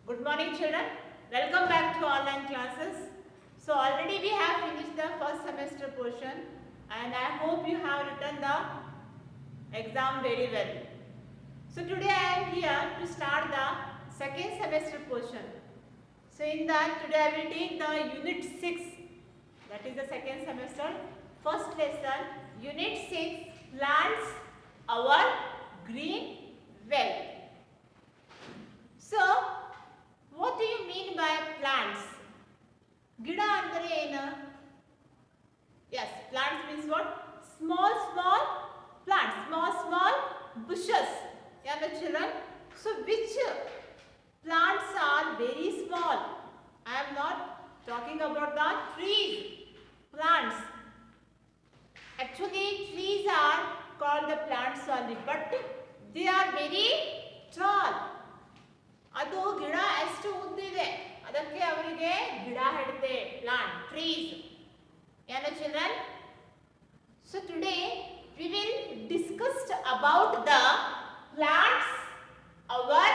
Good morning children. Welcome back to online classes. So already we have finished the first semester portion and I hope you have written the exam very well. So today I am here to start the second semester portion. So in that today I will take the unit 6, that is the second semester, first lesson, unit 6, plants our green wealth. So what do you mean by plants? Gida andre ena? Yes, plants means what? Small plants, small bushes. Yeah, my children. So which plants are very small? I am not talking about the trees. Plants. Actually, trees are called the plants only, but they are very tall. ಅದು ಗಿಡ ಎಷ್ಟು ಉದ್ದಿದೆ ಅದಕ್ಕೆ ಅವರಿಗೆ ಗಿಡ ಹೇಳ್ತೆ plant trees ಏನು children so today we will discuss about the plants our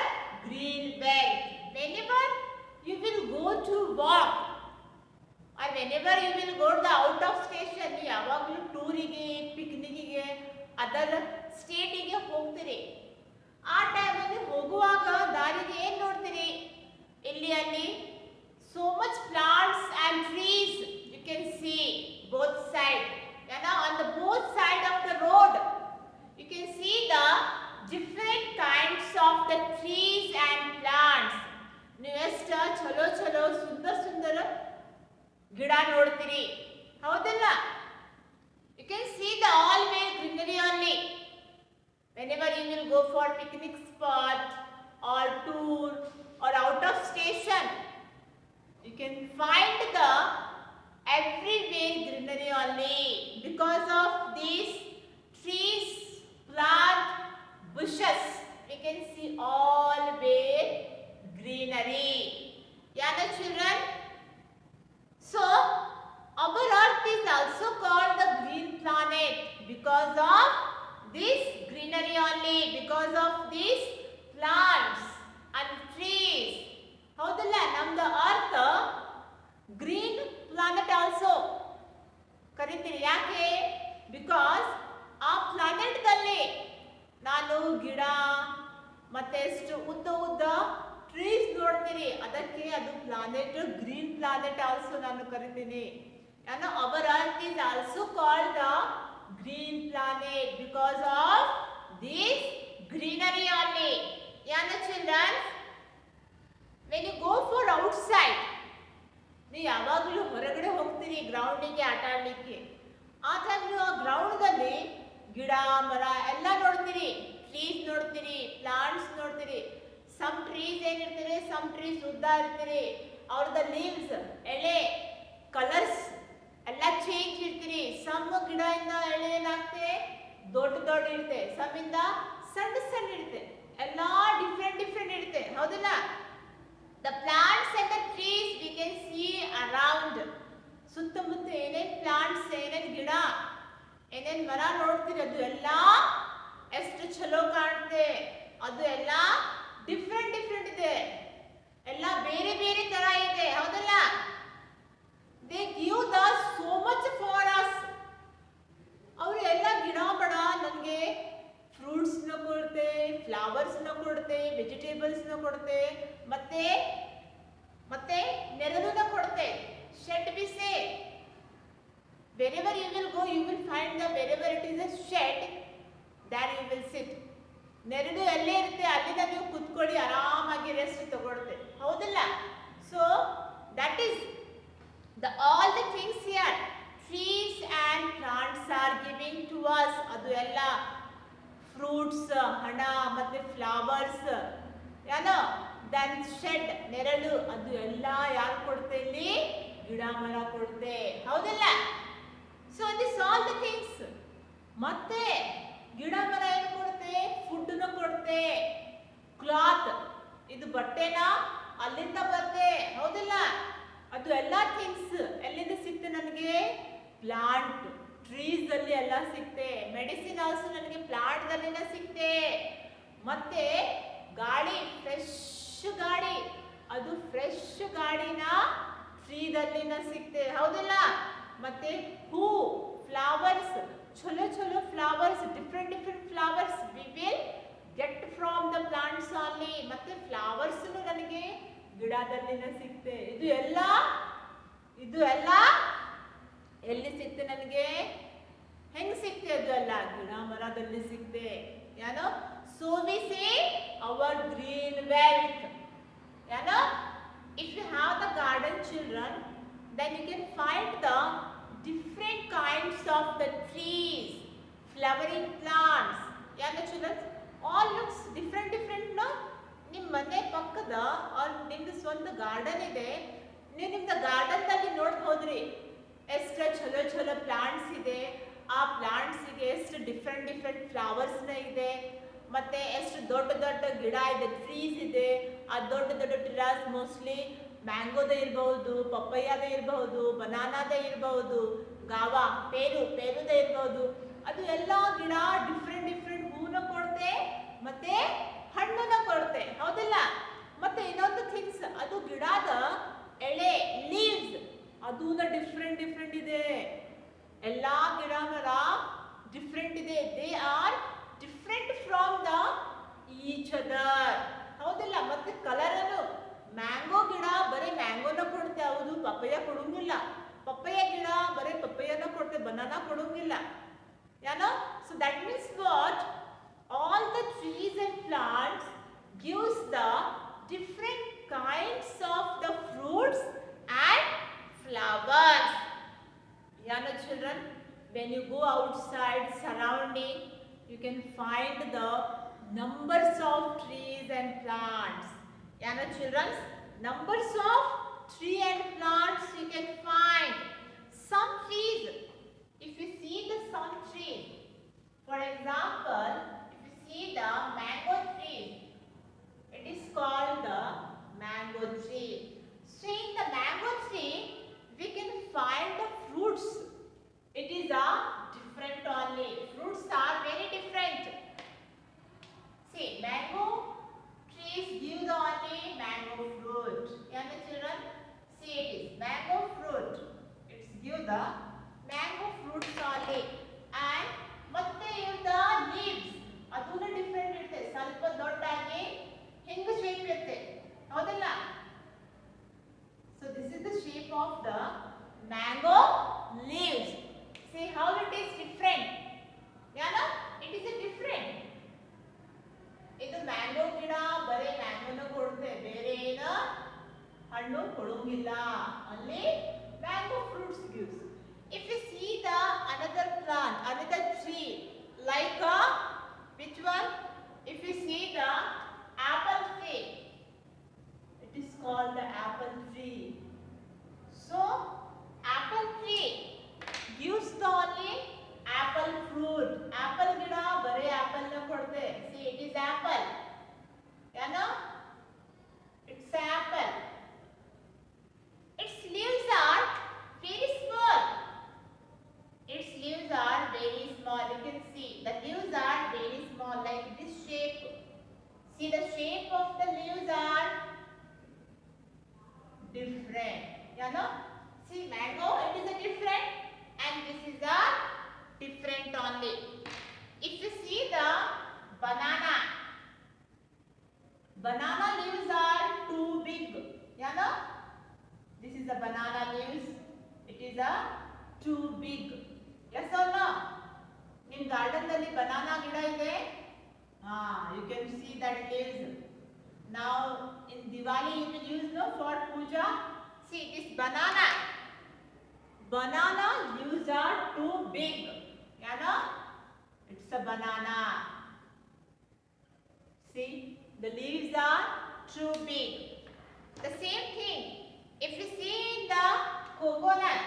green wealth. Whenever you will go to walk or whenever you will go to the out of station, ಯಾವಾಗಲೂ ಟೂರಿಗೆ ಪಿಕ್ನಿಕ್ಗೆ ಅದರ್ ಸ್ಟೇಟಿಗೆ ಹೋಗ್ತೀರಿ. ಆ ಟೈಮಲ್ಲಿ ಹೋಗುವಾಗ ದಾರಿಗೆ ಏನು ನೋಡ್ತೀರಿ? ಇಲ್ಲಿ ಅಲ್ಲಿ so much plants and trees you can see both side. On the both side of the road you can see the different kinds of the trees and plants. ನೀವು ಎಷ್ಟು ಚಲೋ ಸುಂದರ ಗಿಡ ನೋಡ್ತೀರಿ, ಹೌದಲ್ಲ? You can see the always greenery only. Whenever you will go for picnic spot or tour or out of station, you can find the everywhere greenery only because of these trees, plant, bushes. We can see always greenery. Yeah, the children. So our earth is also called the green planet because of this greenery only, because of these plants and trees. ಹೌದಲ್ಲ? ನಮ್ದು ಅರ್ಥ green planet also ಕರಿತೀರಿ. ಯಾಕೆ? Because ಆ ಪ್ಲಾನೆಟ್ದಲ್ಲಿ ನಾನು ಗಿಡ ಮತ್ತೆ ಎಷ್ಟು ಉದ್ದ ಟ್ರೀಸ್ ನೋಡ್ತೀರಿ, ಅದಕ್ಕೆ ಅದು ಪ್ಲಾನೆಟ್ ಗ್ರೀನ್ ಪ್ಲಾನೆಟ್ ಆಲ್ಸೋ ನಾನು ಕರಿತೀನಿ. Our earth is also called the green planet because of this greenery only. Yeah, the children, when you go for outside, ನೀವು ಯಾವಾಗಲೂ ಹೊರಗಡೆ ಹೋಗ್ತೀರಿ ಗ್ರೌಂಡಿಗೆ ಆಟ ಆಡಲಿಕ್ಕೆ. ಆ ಟೈಮ್ ನೀವು ಆ ಗ್ರೌಂಡ್ದಲ್ಲಿ ಗಿಡ ಮರ ಎಲ್ಲ ನೋಡ್ತೀರಿ, ಟ್ರೀಸ್ ನೋಡ್ತೀರಿ, ಪ್ಲಾಂಟ್ಸ್ ನೋಡ್ತೀರಿ. ಸಮ್ ಟ್ರೀಸ್ ಏನಿರ್ತೀರಿ, ಸಮ್ ಟ್ರೀಸ್ ಉದ್ದ ಇರ್ತೀರಿ, ಅವ್ರದ್ದು ಲೀವ್ಸ್ ಎಲೆ ಕಲರ್ಸ್ ಎಲ್ಲ ಚೇಂಜ್ ಇರ್ತೀರಿ. ಸಮ್ ಗಿಡ ಇಂದ ಎಳೆ ಏನಾಗ್ತೆ ದೊಡ್ಡ ಇರುತ್ತೆ, ಸಮ್ ಇಂದ ಸಣ್ಣ ಇರುತ್ತೆ, ಎಲ್ಲ ಡಿಫ್ರೆಂಟ್ ಇರುತ್ತೆ, ಹೌದಲ್ಲ? The plants and the trees we can see around. ಸುತ್ತಮುತ್ತ ಏನೇನ್ ಪ್ಲಾಂಟ್ಸ್, ಏನೇನ್ ಗಿಡ, ಏನೇನ್ ಮರ ನೋಡ್ತೀರಿ, ಅದು ಎಲ್ಲ ಎಷ್ಟು ಚಲೋ ಕಾಣುತ್ತೆ. ಅದು ಎಲ್ಲ ಡಿಫ್ರೆಂಟ್ ಇದೆ, ಎಲ್ಲ ಬೇರೆ ತರ ಇದೆ, ಹೌದಲ್ಲ? They give the so much for us. ಅವರು ಎಲ್ಲ ಗಿಡ ಮರ ನನಗೆ ಫ್ರೂಟ್ಸ್ನ ಕೊಡುತ್ತೆ, ಫ್ಲವರ್ಸ್ನ ಕೊಡುತ್ತೆ, ವೆಜಿಟೇಬಲ್ಸ್ನ ಕೊಡುತ್ತೆ, ಮತ್ತೆ ನೆರಳನ್ನ ಕೊಡುತ್ತೆ. Shed B say wherever you will go you will find the wherever it is a shed there you will sit. ನೆರಳು ಎಲ್ಲೇ ಇರುತ್ತೆ ಅಲ್ಲಿಂದ ನೀವು ಕುತ್ಕೊಳ್ಳಿ, ಆರಾಮಾಗಿ ರೆಸ್ಟ್ ತಗೊಳುತ್ತೆ, ಹೌದಲ್ಲ? So that is all the things here trees and plants are giving to us. ಅದು ಎಲ್ಲ ಫ್ರೂಟ್ಸ್, ಹಣ ಮತ್ತೆ ಫ್ಲವರ್ಸ್, ಏನೋ ದೆನ್ ಶೆಡ್ ನೆರಳು, ಅದು ಎಲ್ಲ ಯಾರು ಕೊಡುತ್ತೆ? ಇಲ್ಲಿ ಗಿಡ ಮರ ಕೊಡುತ್ತೆ, ಹೌದಲ್ಲ? So this all the things. ಮತ್ತೆ ಗಿಡ ಮರ ಏನು ಕೊಡುತ್ತೆ? ಫುಡ್ನ ಕೊಡುತ್ತೆ. ಕ್ಲಾತ್, ಇದು ಬಟ್ಟೆನ ಅಲ್ಲಿಂದ ಬರುತ್ತೆ, ಹೌದಲ್ಲ? ಅದು ಎಲ್ಲ ಥಿಂಗ್ಸ್ ಎಲ್ಲಿಂದ ಸಿಕ್ತೆ ನನಗೆ? ಪ್ಲಾಂಟ್ ಟ್ರೀಸ್ ಅಲ್ಲಿ ಎಲ್ಲ ಸಿಕ್ತೆ. ಮೆಡಿಸಿನ್ ಆಲ್ಸೋ ನನಗೆ ಪ್ಲಾಂಟ್ ದಲ್ಲಿನೇ ಸಿಕ್ತೆ. ಮತ್ತೆ ಗಾಳಿ, ಫ್ರೆಶ್ ಗಾಳಿ, ಕಾಡಿನ ಟ್ರೀದಲ್ಲಿನ ಸಿಗ್ತದೆ, ಹೌದಿಲ್ಲ? ಮತ್ತೆ ಹೂ, ಫ್ಲವರ್ಸ್, ಚಲೋ ಚಲೋ flowers, different different flowers we will get from the plants ಅಲ್ಲಿ. ಮತ್ತೆ ಫ್ಲವರ್ಸ್ ನನಗೆ ಗಿಡದಲ್ಲಿನ ಸಿಗ್ತೆ. ಇದು ಎಲ್ಲ ಎಲ್ಲಿ ಸಿಗ್ತೆ ನನಗೆ? ಹೆಂಗ್ ಸಿಗ್ತೆ? ಅದು ಎಲ್ಲ ಗಿಡ ಮರದಲ್ಲಿ ಸಿಗ್ತೆ. ಏನೋ so we say our green wealth. ಏನೋ if you have the garden children, then you can find the different kinds of the trees, flowering plants. ಏನೋ children, all looks different no? ನಿಮ್ಮ ಮನೆ ಪಕ್ಕದ ನಿಮ್ದು ಸ್ವಂತ ಗಾರ್ಡನ್ ಇದೆ, ನೀವು ನಿಮ್ದು ಗಾರ್ಡನ್ ದಲ್ಲಿ ನೋಡ್ಬೋದ್ರಿ ಎಷ್ಟು ಚಲೋ ಚಲೋ ಪ್ಲಾಂಟ್ಸ್ ಇದೆ. ಆ ಪ್ಲಾಂಟ್ಸ್ಗೆ ಎಷ್ಟು ಡಿಫ್ರೆಂಟ್ ಡಿಫ್ರೆಂಟ್ ಫ್ಲವರ್ಸ್ನ ಇದೆ, ಮತ್ತೆ ಎಷ್ಟು ದೊಡ್ಡ ದೊಡ್ಡ ಗಿಡ ಇದೆ, ಟ್ರೀಸ್ ಇದೆ. ಆ ದೊಡ್ಡ ದೊಡ್ಡ ಟ್ರೀಸ್ ಮೋಸ್ಟ್ಲಿ ಮ್ಯಾಂಗೋದೇ ಇರಬಹುದು, ಪಪ್ಪಯ್ಯದೇ ಇರಬಹುದು, ಬನಾನಾದೇ ಇರಬಹುದು, ಗಾವಾ ಪೇರುದೇ ಇರಬಹುದು. ಅದು ಎಲ್ಲ ಗಿಡ ಡಿಫ್ರೆಂಟ್ ಡಿಫ್ರೆಂಟ್ ಹೂನ ಕೊಡುತ್ತೆ ಮತ್ತೆ ಹಣ್ಣನ್ನ ಕೊಡುತ್ತೆ, ಹೌದಿಲ್ಲ? ಮತ್ತೆ ಇನ್ನೊಂದು ಥಿಂಗ್ಸ್, ಅದು ಗಿಡದ ಎಳೆ ಲೀವ್ಸ್ ಅದೂನ ಡಿಫ್ರೆಂಟ್ ಡಿಫ್ರೆಂಟ್ ಇದೆ. ಎಲ್ಲಾ ಗಿಡ ಮರ ಡಿಫ್ರೆಂಟ್ ಇದೆ. They are different from the each other, ಹೌದಿಲ್ಲ? ಮತ್ತೆ ಕಲರ್ ಅನ್ನು ಮ್ಯಾಂಗೋ ಗಿಡ ಬರೀ ಮ್ಯಾಂಗೋನ ಕೊಡುತ್ತೆ, ಹೌದು, ಪಪ್ಪಯ್ಯ ಕೊಡಂಗಿಲ್ಲ. ಪಪ್ಪಯ್ಯ ಗಿಡ ಬರೀ ಪಪ್ಪಯ್ಯನ ಕೊಡುತ್ತೆ, ಬನಾನಾ ಕೊಡಂಗಿಲ್ಲ. ಏನೋ so that means what all the trees and plants gives the different kinds of the fruits and flowers. Yana children, when you go outside surrounding, you can find the numbers of trees and plants. Yana children, numbers of tree and plants you can find. Some trees, if you see the some tree, for example, see the mango tree, it is called the mango tree. So in the mango tree we can find the fruits. It is a different only. Fruits are very different. See, mango trees give the only mango fruit. Yeah, children, see it is mango fruit. It's give the mango fruits only. And ಮತ್ತೆ the leaves ಅದೂನ different ಇರುತ್ತೆ, ಸ್ವಲ್ಪ ದೊಡ್ಡಾಗಿ ಹಿಂಗ shape ಇರುತ್ತೆ, ಹೌದಲ್ಲ? So this is the shape of the mango leaves. C how it is different. ಏನೋ it is different. ಇದು mango ಗಿಡ ಬರೀ ಮ್ಯಾಂಗೋನ ಕೊಡುತ್ತೆ, ಬೇರೆ ಏನ ಹಣ್ಣು ಕೊಡೋಂಗಿಲ್ಲ, ಅಲ್ಲಿ mango fruits gives. If U C the another plant, another tree, like which one? If you see the apple tree, it is called the apple tree. So apple tree gives the only apple fruit. Apple gida bare apple na kodutte. See, it is apple. You know, it's apple. Its leaves are very small. Its leaves are very small. You can see the leaves are very small, like this shape. See, the shape of the leaves are different. You know, see mango, it is a different, and this is a different only. If you see the banana, banana leaves are too big. You know, this is the banana leaves. It is a too big. Yes or no? In garden ದಲ್ಲಿ banana ಗಿಡ ಇದೆ. You can see that leaves. Now in Diwali you will use no for puja. See, this banana. Banana leaves are too big. You know? It's a banana. See, the leaves are too big. The same thing. If you see in the coconut.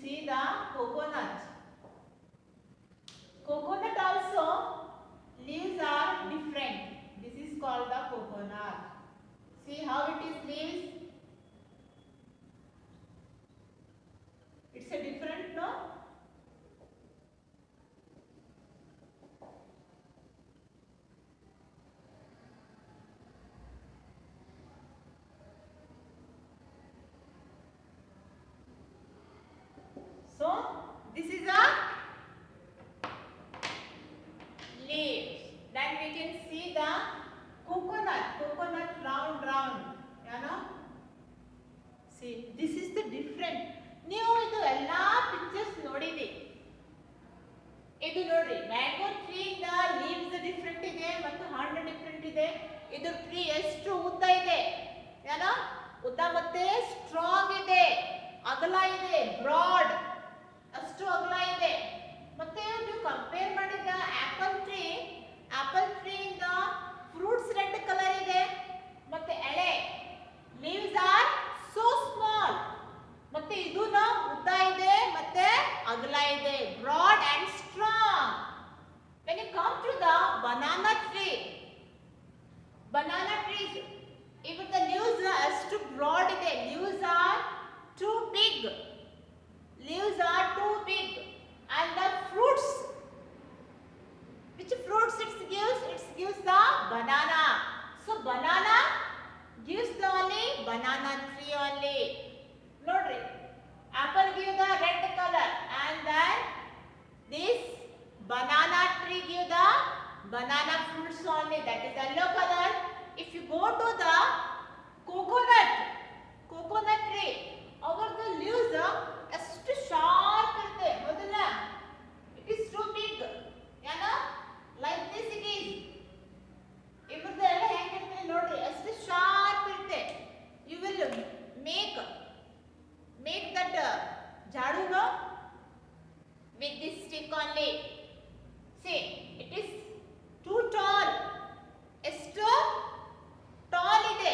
See the coconut. Coconut also leaves are different. This is called the coconut. See how it is leaves. It's a different, no? the coconut round, you know. See, this is the different. ನೀವು ಇದು ಎಲ್ಲಾ pictures ನೋಡಿದಿ. ಇದು ನೋಡ್ರಿ, mango tree ಇಂದ leaves different ಇದೆ ಮತ್ತು ಹಣ್ಣು different ಇದೆ. ಇದು ಟ್ರೀ ಎಷ್ಟು ಉದ್ದ ಇದೆ, ಏನೋ ಉದ್ದ ಮತ್ತೆ ಸ್ಟ್ರಾಂಗ್ ಇದೆ, ಅಗಲ ಇದೆ, ಬ್ರಾಡ್, ಅಷ್ಟು ಅಗಲ ಇದೆ. ಮತ್ತೆ ನೀವು ಕಂಪೇರ್ ಮಾಡಿದ ಆಪಲ್ ಟ್ರೀ ಇಂದ ಫ್ರೂಟ್ಸ್ ರೆಡ್ ಕಲರ್ ಇದೆ ಮತ್ತೆ ಎಳೆ, ಲೀವ್ಸ್ ಆರ್ ಸೋ ಸ್ಮಾಲ್. ಮತ್ತೆ ಇದೂನ ಉದ್ದ ಇದೆ ಮತ್ತೆ ಅಗಲ ಇದೆ, broad and strong. when you come to the banana trees, if the leaves are too broad ಇದೆ, leaves are too big, and the fruits, which fruits it gives the banana. So banana gives the only banana tree only. ನೋಡ್ರಿ, apple give the red color and then this banana tree give the banana fruits only, that is yellow color. If you go to the coconut tree, our the leaves ಎಷ್ಟು sharp ಇರುತ್ತೆ, ಹೌದಲ್ಲ? It is too big, ಏನೋ like this it is. ಇವ್ರದ್ದು ಎಲ್ಲ ಹೆಂಗಿರುತ್ತೆ ನೋಡ್ರಿ, ಎಷ್ಟು sharp ಇರುತ್ತೆ. You will make that jaduna with this stick only. See, it is too tall. ಎಷ್ಟು tall ಇದೆ,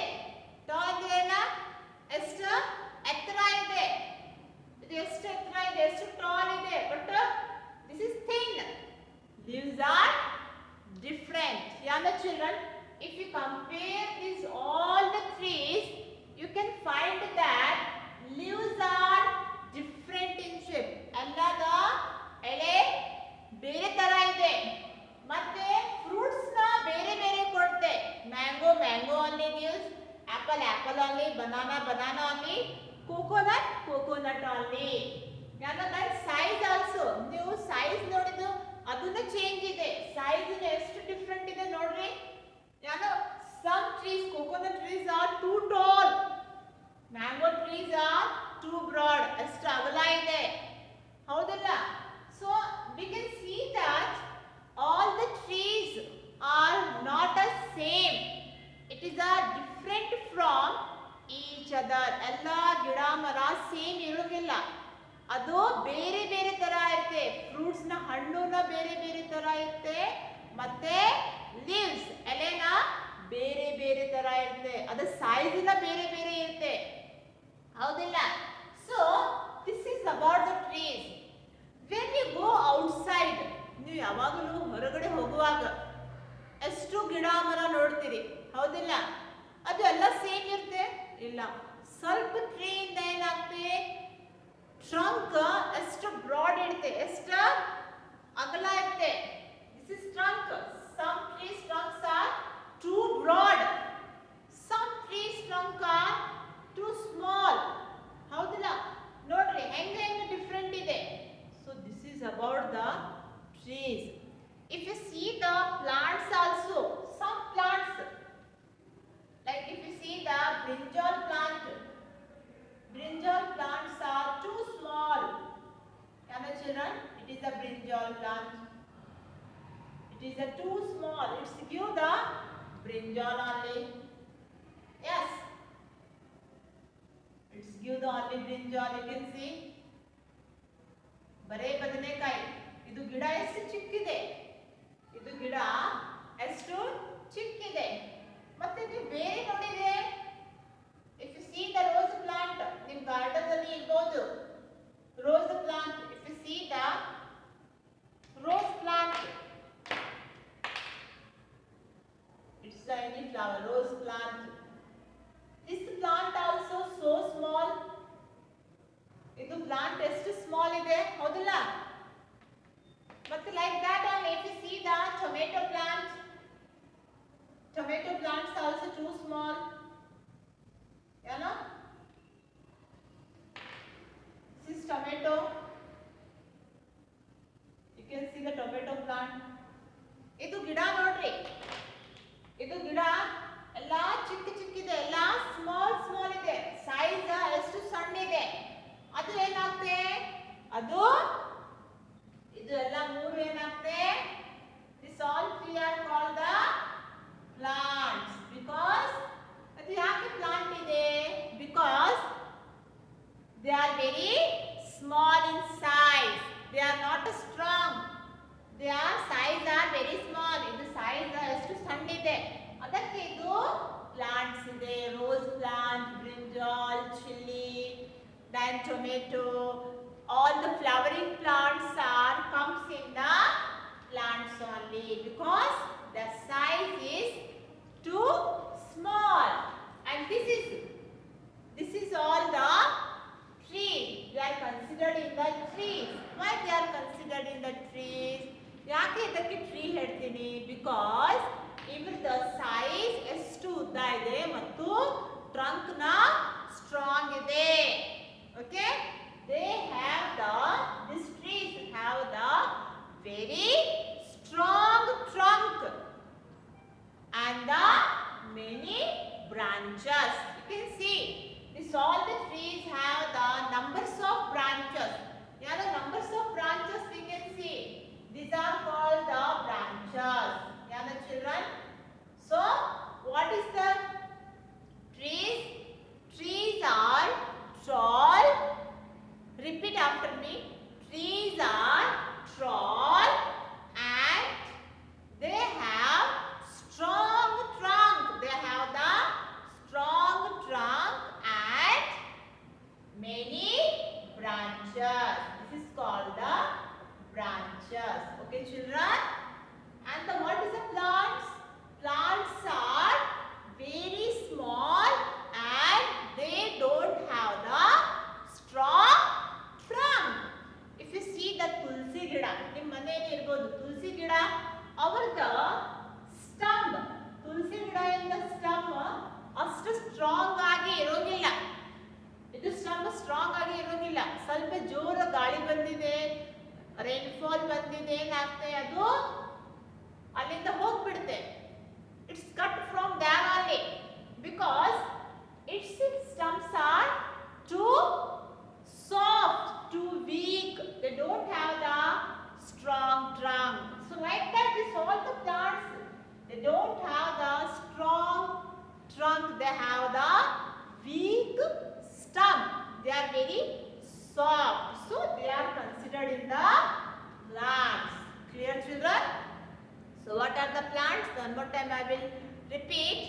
ಎಷ್ಟು ಎತ್ತರ ಇದೆ, ಇದು ಎಷ್ಟು ಎತ್ತರ ಇದೆ, ಎಷ್ಟು tall ಇದೆ, but this is thin. Leaves are different. Yeah, children, if you compare these all the trees, you can find that leaves are different in shape. ಎಲ್ಲದ ಎಲೆ ಬೇರೆ ತರ ಇದೆ, ಮತ್ತೆ ಫ್ರೂಟ್ಸ್ ನ ಬೇರೆ ಬೇರೆ ಕೊಡುತ್ತೆ. Mango only gives, apple only, banana only, coconut only. ಯಾಕಂದ್ರೆ ದಟ್ ಸೈಜ್ ಆಲ್ಸೋ, ನೀವು ಸೈಜ್ ನೋಡಿದ್ದು ಅದನ್ನ ಚೇಂಜ್ ಇದೆ, ಸೈಜ್ ಎಷ್ಟು ಡಿಫ್ರೆಂಟ್ ಇದೆ ನೋಡ್ರಿ. ಯಾಕಂದ್ರೆ some trees, coconut trees are too tall, mango trees are too broad, ಅಷ್ಟು ಅಗಲ ಇದೆ, ಹೌದಲ್ಲ? So we can see that all the trees are not the same. It is a different from each other. ಎಲ್ಲ ಗಿಡ ಮರ same ಇರೋದಿಲ್ಲ, ಅದು ಬೇರೆ ಬೇರೆ ತರ ಇರುತ್ತೆ. ಫ್ರೂಟ್ಸ್ ನ ಹಣ್ಣುನ ಬೇರೆ ಬೇರೆ ತರ ಇರುತ್ತೆ, ಮತ್ತೆ ಲೀವ್ಸ್ ಎಲೆನ ಬೇರೆ ಬೇರೆ ತರ ಇರುತ್ತೆ, ಅದು ಸೈಜ್ ನ ಬೇರೆ ಬೇರೆ ಇರುತ್ತೆ, ಹೌದಿಲ್ಲ? So this is about the trees. When you go outside, ನೀವು ಯಾವಾಗಲೂ ಹೊರಗಡೆ ಹೋಗುವಾಗ ಎಷ್ಟು ಗಿಡ ಮರ ನೋಡ್ತೀರಿ, ಹೌದಿಲ್ಲ? ಅದು ಎಲ್ಲ ಸೇಮ್ ಇರುತ್ತೆ ಇಲ್ಲ. ಸ್ವಲ್ಪ ಟ್ರೀಯಿಂದ ಏನಾಗ್ತದೆ, ಟ್ರಂಕ್ ಎಷ್ಟು ಬ್ರಾಡ್ ಇರುತ್ತೆ, ಎಷ್ಟು ಅಗಲ ಇರುತ್ತೆ. This is trunk. Some trees trunks are too broad, some trees trunk are too small, ಹೌದಿಲ್ಲ? ನೋಡ್ರಿ ಹೆಂಗೆ ಡಿಫ್ರೆಂಟ್ ಇದೆ. So this is about the trees. If you see the plants also, some plants, like if you see the brinjal plants are too small. Yeah, children, it is a brinjal plant. It is a too small. It's give the brinjal only. Yes, it's give the only brinjal. You can see. ಬರೇ ಬದನೆಕಾಯಿ. ಇದು ಗಿಡ ಎಷ್ಟು ಚಿಕ್ಕಿದೆ, ಇದು ಗಿಡ ಎಷ್ಟು ಚಿಕ್ಕಿದೆ. ಮತ್ತೆ ನೀವು ಬೇರೆ ನೋಡಿದ್ರೆ, if U C the rose plant, ನಿಮ್ಮ ಗಾರ್ಡನ್ ಅಲ್ಲಿ ಇರಬಹುದು rose plant. If U C the rose plant, it's any flower, rose plant. This plant also so small. ಇದು ಪ್ಲಾಂಟ್ ಎಷ್ಟು ಸ್ಮಾಲ್ ಇದೆ, ಹೌದಲ್ಲ? ಮತ್ತೆ like that only if you see the tomato plants also too small, you know. This is tomato. You can see the tomato plant. ಇದು ಗಿಡ ನೋಡ್ರಿ, tomato, all the flowering plants are comes in the plants only because the size is too small. And this is all the trees. They are considered in the trees. Why they are considered in the trees? ಯಾಕೆ ಇದಕ್ಕೆ tree ಹೇಳ್ತೀನಿ? Because ಇವ್ರದ size ಎಷ್ಟು ಉದ್ದ ಇದೆ ಮತ್ತು trunk ನ strong ಇದೆ. Okay, they have the this trees have the very strong trunk and the many branches. You can see this all the trees have the numbers of branches. Yeah, the numbers of branches we can see. These are called the branches. Yeah, the children. So what is the trees? Trees are tall. Repeat after me. Trees are tall and they have strong trunk. They have the strong trunk and many branches. This is called the branches. Okay, children. And the what is the plants? Plants are very small and they don't have the strong trunk. If you see the tulsi gida, ನಿಮ್ಮ ಮನೆಯಲ್ಲಿ ಇರಬಹುದು ತುಳಸಿ ಗಿಡ, ಅವರದ stump, ತುಳಸಿ ಗಿಡ ಇಂದ stump ಅಷ್ಟು strong ಆಗಿ ಇರೋದಿಲ್ಲ. ಇದು ಸ್ಟಂಪ್ ಸ್ಟ್ರಾಂಗ್ ಆಗಿ ಇರೋದಿಲ್ಲ. ಸ್ವಲ್ಪ ಜೋರ ಗಾಳಿ ಬಂದಿದೆ, ರೈನ್ಫಾಲ್ ಬಂದಿದೆ, ಏನಾಗ್ತದೆ ಅದು ಅಲ್ಲಿಂದ ಹೋಗ್ಬಿಡುತ್ತೆ. It's cut from there only because its stumps are too soft, too weak. They don't have the strong trunk. So like that, this all the plants, they don't have the strong trunk. They have the weak stump. They are very soft. So they are considered in the plants. Clear, children? So what are the plants? One more time I will repeat.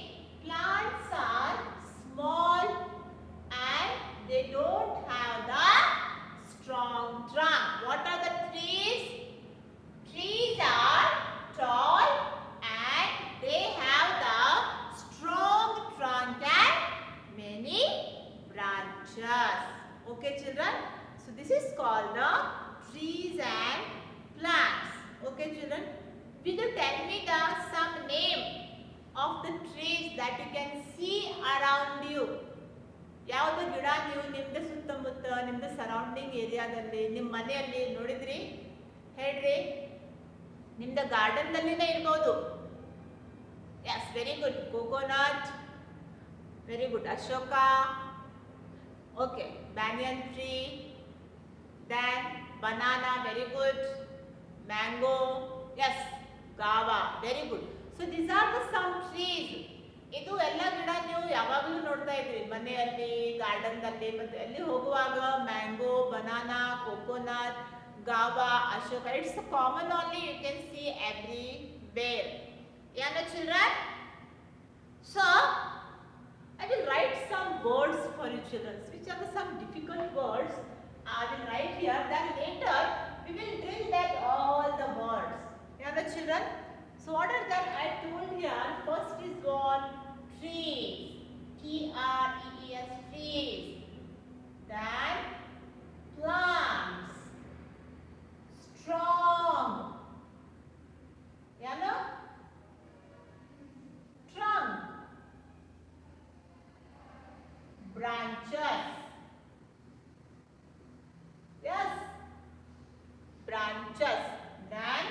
Plants are small and they don't have the strong trunk. What are the trees? Trees are tall and they have the strong trunk and many branches. Okay, children? So this is called the trees and plants. Okay, children? Will you tell me the some name of the trees that you can see around you? ಯಾವುದು ಗಿಡ ನೀವು ನಿಮ್ದು ಸುತ್ತಮುತ್ತ ನಿಮ್ದು surrounding ಏರಿಯಾದಲ್ಲಿ ನಿಮ್ಮ ಮನೆಯಲ್ಲಿ ನೋಡಿದ್ರಿ? ಹೇಳ್ರಿ. ನಿಮ್ದು ಗಾರ್ಡನ್ ದಲ್ಲಿನೇ ಇರಬಹುದು. Yes, very good. Coconut, very good. Ashoka, okay. Banyan tree, then banana, very good. Mango, yes. Guava, very good. So these are the some trees. ಇದು ಎಲ್ಲ ಗಿಡ ನೀವು ಯಾವಾಗಲೂ ನೋಡ್ತಾ ಇದ್ರಿ ಮನೆಯಲ್ಲಿ, ಗಾರ್ಡನ್ದಲ್ಲಿ, ಮತ್ತೆ ಎಲ್ಲಿ ಹೋಗುವಾಗ mango, banana, coconut, Gava, Ashoka. It's a common only, you can see everywhere. Yeah, no, children? So, I will write some words for you children. Which are the some difficult words I will write here. Then later, we will drill that all the words. Yeah, no, children? So, what are that I told here? First is one, trees. T-R-E-E-S, trees. Then, plants. Strong. Yeah, no? Trunk. Branches. Yes. Branches. Then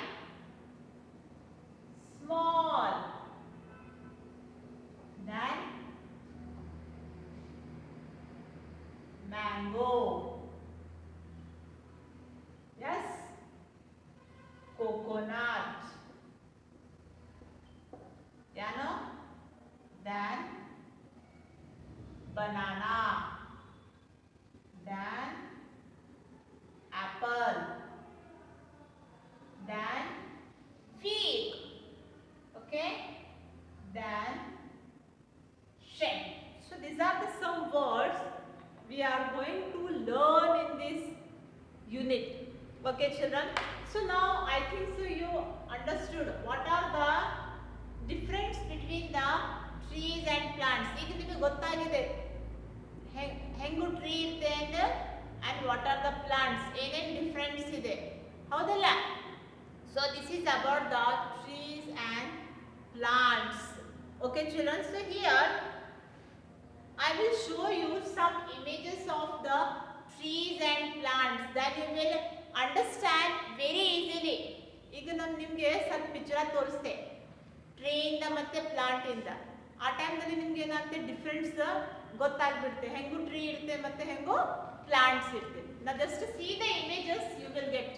small. Then mango. Yes. Coconut. Yeah, no? Then banana. Then apple. Then fig. Okay? Then shed. So these are the some words we are going to learn in this unit. Okay, children. So now I think so you understood what are the difference between the trees and plants. ಈಗ ನಿಮಗೆ ಗೊತ್ತಾಗಿದೆ ಹೆಂಗು tree ಇರುತ್ತೆ and what are the plants, ಏನೇನು difference ಇದೆ, ಹೌದಲ್ಲ? So this is about the trees and plants. Okay, children. So here I will show you some images of the trees and plants that you will understand very easily. ಈಗ ನಾನು ನಿಮಗೆ ಸ್ವಲ್ಪ picture ತೋರಿಸ್ತೆ tree ಇಂದ ಮತ್ತೆ plant ಇಂದ. ಆ ಟೈಮ್ನಲ್ಲಿ ನಿಮ್ಗೆ ಏನಾಗುತ್ತೆ ಡಿಫ್ರೆನ್ಸ್ ಗೊತ್ತಾಗ್ಬಿಡುತ್ತೆ, ಹೆಂಗು ಟ್ರೀ ಇರುತ್ತೆ ಮತ್ತೆ ಹೆಂಗು ಪ್ಲಾಂಟ್ಸ್ ಇರುತ್ತೆ. ನಾವು just see the images you will get.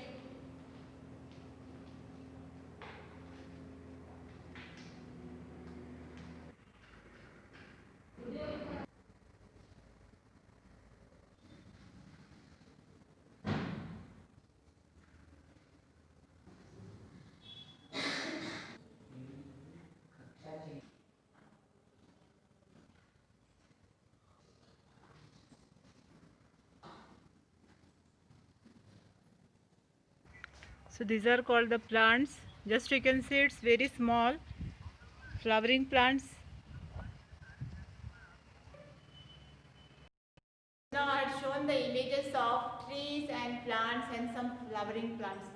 So these are called the plants. Just you can see it's very small flowering plants. Now I had shown the images of trees and plants and some flowering plants.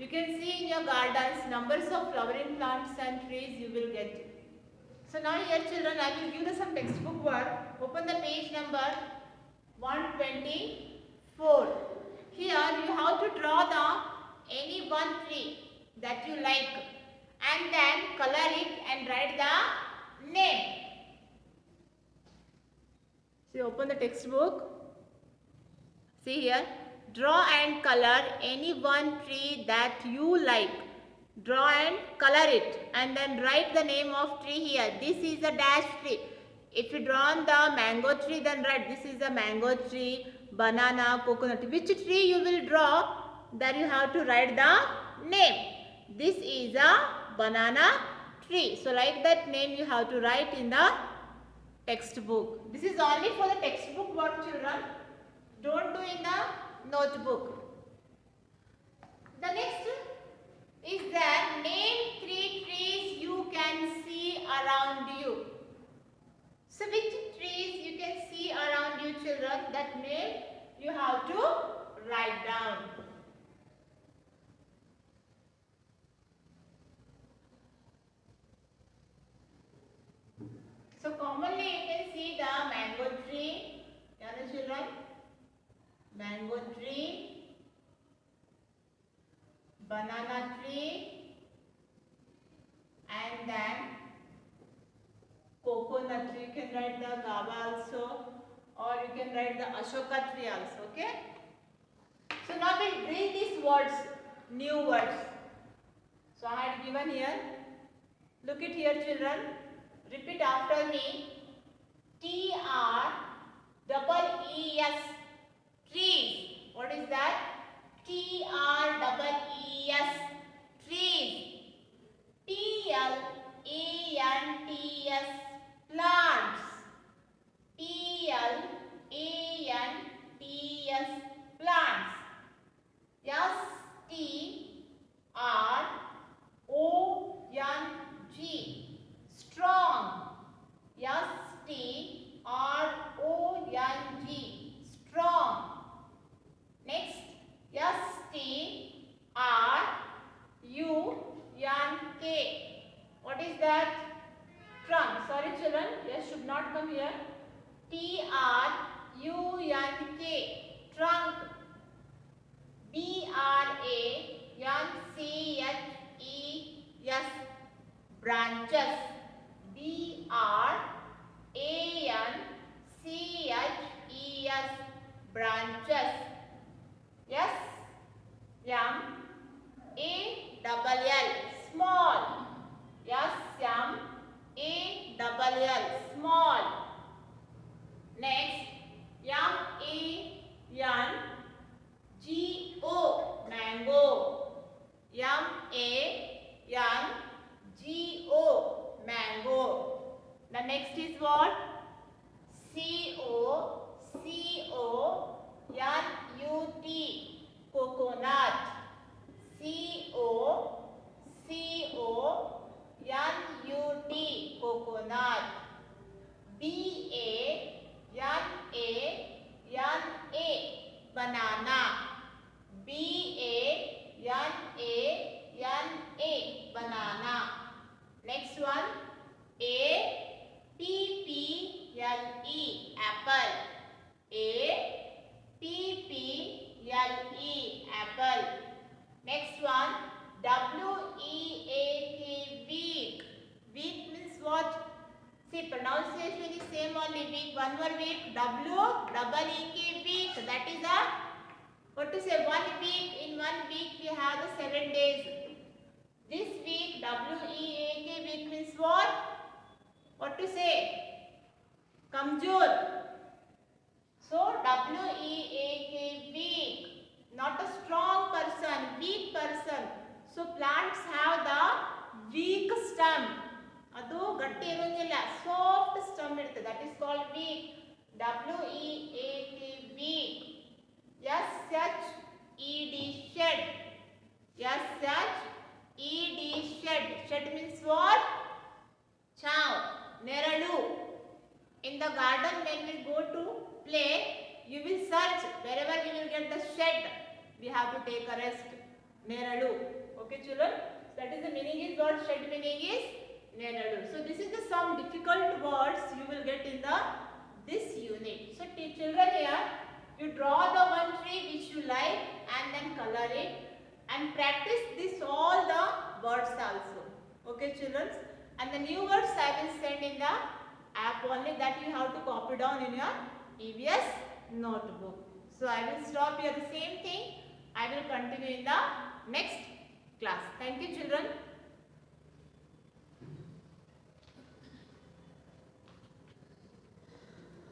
You can see in your gardens numbers of flowering plants and trees you will get. So now here children I will give you some textbook work. Open the page number 124. Here you have to draw the any one tree that you like and then color it and write the name. See, open the textbook. See here, draw and color any one tree that you like. Draw and color it and then write the name of tree here. This is a dash tree. If you draw on the mango tree, then write this is a mango tree, banana, coconut. Which tree you will draw, that you have to write the name. This is a banana tree. So like that name you have to write in the textbook. This is only for the textbook work children. Don't do in the notebook. The next is that name 3 trees you can see around you. So which trees you can see around you children, that name you have to write down. So commonly you can see the mango tree, children, mango tree, banana tree, and then coconut tree. You can write the guava also, or you can write the ashoka tree also. Okay. So now we'll read these words, new words. So I had given here. Look it here, children. Repeat after me. T-R-E-E-S. Trees. What is that? T-R-E-E-S. Trees. P-L-A-N-T-S. Plants. P-L-A-N-T-S. Plants. S-T-R-O-N-G. Strong. S-T-R-O-N-G. Strong. Next, S-T-R-U-N-K. What is that? Trunk. Sorry children, yes, should not come here. T-R-U-N-K. Trunk. B-R-A-N-C-H-E-S. Branches. B-R-A-N-C-H-E-S. Branches. Yes. M-A-double-L. Small. Yes. M-A-double-L. Small. Next. M-A-N-G-O. Mango. M-A-N-G-O. Mango. The next is what? C-O-C-K. C-O-N-U-T, coconut. C-O-C-O-N-U-T, coconut. B-A-N-A-N-A, banana. B-A-N-A-N-A, banana. Next one, A-P-P-L-E, apple. A-P-P-L-E, apple. Next one, W-E-A-K, week. Week means what? See, pronunciation is same only, week. One more week, W-E-E-K, week. That is a, what to say, 1 week. In 1 week we have the 7 days. This week, W-E-A-K, week means what? What to say? Kamjor. So, W-E-A-K, weak. Not a strong person, weak person. So, plants have the weak stem. Adu gatti irungilla, soft stem iruthe. That is called weak. W-E-A-K, weak. S-H-E-D, shed. S-H-E-D, shed. Shed means what? Chow. Neralu. In the garden, when we go to play, you will search. Wherever we will get the shed, we have to take a rest. Neralu. Okay, children? That is the meaning is what? Shed meaning is Neralu. So, this is the some difficult words you will get in this unit. So, children, here, you draw the one tree which you like and then color it. And practice this all the words also. Okay, children? And the new words I will send in the app only, that you have to copy down in your EVS notebook. So I will stop here. The same thing I will continue in the next class. Thank you, children.